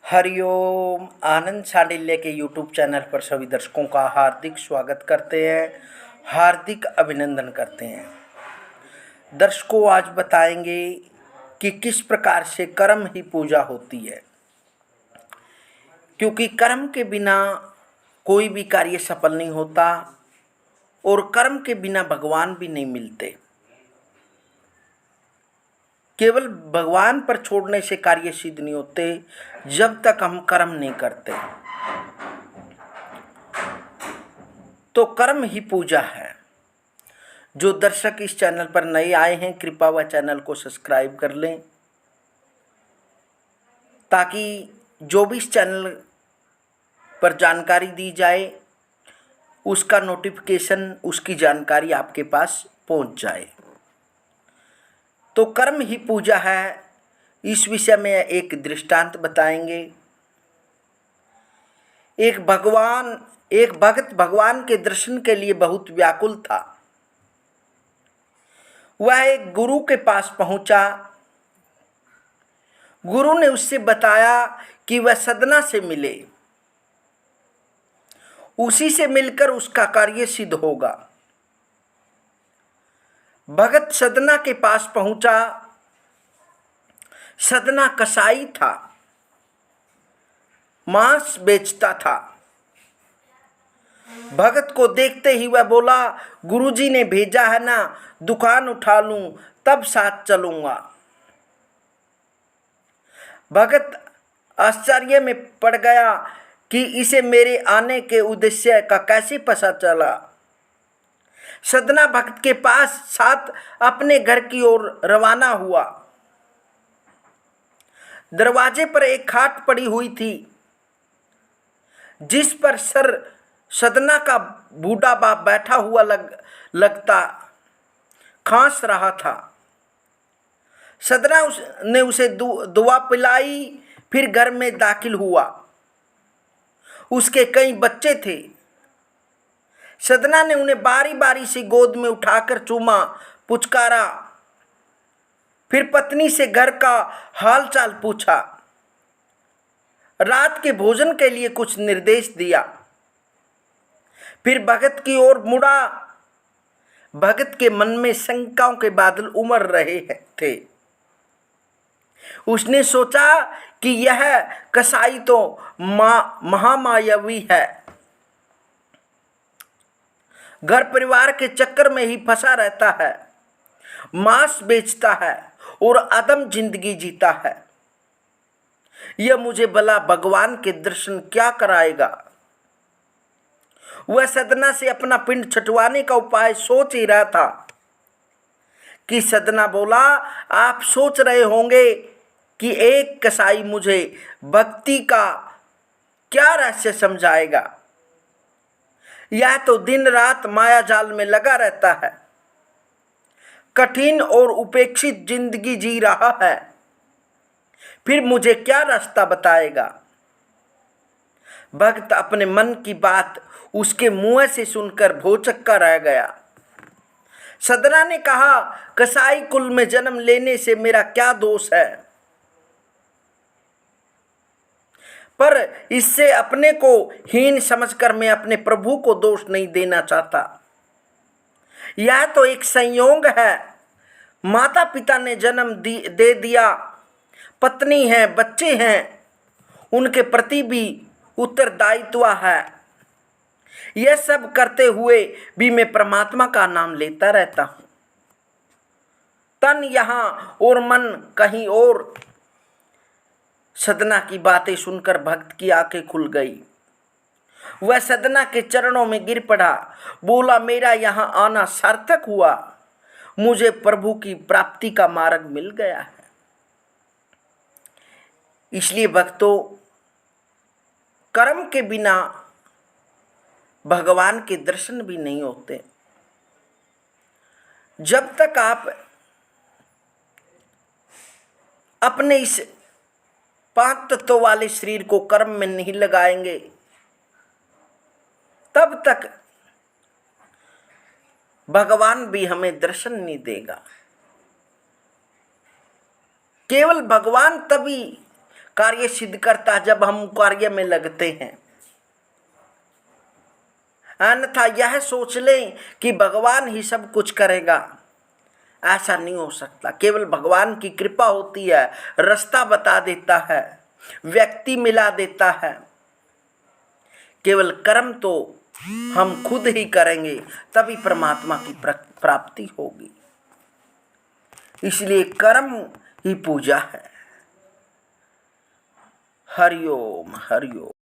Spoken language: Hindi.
हरिओम। आनंद शांडिल्य के यूट्यूब चैनल पर सभी दर्शकों का हार्दिक स्वागत करते हैं, हार्दिक अभिनंदन करते हैं। दर्शकों, आज बताएंगे कि किस प्रकार से कर्म ही पूजा होती है, क्योंकि कर्म के बिना कोई भी कार्य सफल नहीं होता और कर्म के बिना भगवान भी नहीं मिलते। केवल भगवान पर छोड़ने से कार्य सिद्ध नहीं होते जब तक हम कर्म नहीं करते। तो कर्म ही पूजा है। जो दर्शक इस चैनल पर नए आए हैं, कृपया वह चैनल को सब्सक्राइब कर लें, ताकि जो भी इस चैनल पर जानकारी दी जाए उसका नोटिफिकेशन, उसकी जानकारी आपके पास पहुंच जाए। तो कर्म ही पूजा है, इस विषय में एक दृष्टांत बताएंगे। एक भक्त भगवान के दर्शन के लिए बहुत व्याकुल था। वह एक गुरु के पास पहुंचा। गुरु ने उससे बताया कि वह सदना से मिले, उसी से मिलकर उसका कार्य सिद्ध होगा। भगत सदना के पास पहुंचा। सदना कसाई था, मांस बेचता था। भगत को देखते ही वह बोला, गुरुजी ने भेजा है ना, दुकान उठा लूं तब साथ चलूंगा। भगत आश्चर्य में पड़ गया कि इसे मेरे आने के उद्देश्य का कैसे पता चला। सदना भक्त के पास साथ अपने घर की ओर रवाना हुआ। दरवाजे पर एक खाट पड़ी हुई थी, जिस पर सदना का बूढ़ा बाप बैठा हुआ लगता खांस रहा था। सदना ने उसे दुआ पिलाई, फिर घर में दाखिल हुआ। उसके कई बच्चे थे। सदना ने उन्हें बारी बारी से गोद में उठाकर चूमा, पुचकारा। फिर पत्नी से घर का हालचाल पूछा। रात के भोजन के लिए कुछ निर्देश दिया। फिर भगत की ओर मुड़ा। भगत के मन में शंकाओं के बादल उमड़ रहे थे। उसने सोचा कि यह कसाई तो महामायावी है, घर परिवार के चक्कर में ही फंसा रहता है, मांस बेचता है और अदम जिंदगी जीता है। यह मुझे भला भगवान के दर्शन क्या कराएगा। वह सदना से अपना पिंड छुटवाने का उपाय सोच ही रहा था कि सदना बोला, आप सोच रहे होंगे कि एक कसाई मुझे भक्ति का क्या रहस्य समझाएगा। यह तो दिन रात माया जाल में लगा रहता है, कठिन और उपेक्षित जिंदगी जी रहा है, फिर मुझे क्या रास्ता बताएगा। भक्त अपने मन की बात उसके मुंह से सुनकर भौचक्का रह गया। सदना ने कहा, कसाई कुल में जन्म लेने से मेरा क्या दोष है, पर इससे अपने को हीन समझकर मैं अपने प्रभु को दोष नहीं देना चाहता। यह तो एक संयोग है। माता पिता ने जन्म दे दिया, पत्नी है, बच्चे हैं, उनके प्रति भी उत्तरदायित्व है। यह सब करते हुए भी मैं परमात्मा का नाम लेता रहता हूं। तन यहाँ और मन कहीं और। सदना की बातें सुनकर भक्त की आंखें खुल गई। वह सदना के चरणों में गिर पड़ा, बोला, मेरा यहाँ आना सार्थक हुआ, मुझे प्रभु की प्राप्ति का मार्ग मिल गया है। इसलिए भक्तों, कर्म के बिना भगवान के दर्शन भी नहीं होते। जब तक आप अपने इस 5 तत्वों वाले शरीर को कर्म में नहीं लगाएंगे, तब तक भगवान भी हमें दर्शन नहीं देगा। केवल भगवान तभी कार्य सिद्ध करता है जब हम कार्य में लगते हैं। अन्यथा यह सोच लें कि भगवान ही सब कुछ करेगा, ऐसा नहीं हो सकता। केवल भगवान की कृपा होती है, रास्ता बता देता है, व्यक्ति मिला देता है। केवल कर्म तो हम खुद ही करेंगे, तभी परमात्मा की प्राप्ति होगी। इसलिए कर्म ही पूजा है। हरिओम हरिओम।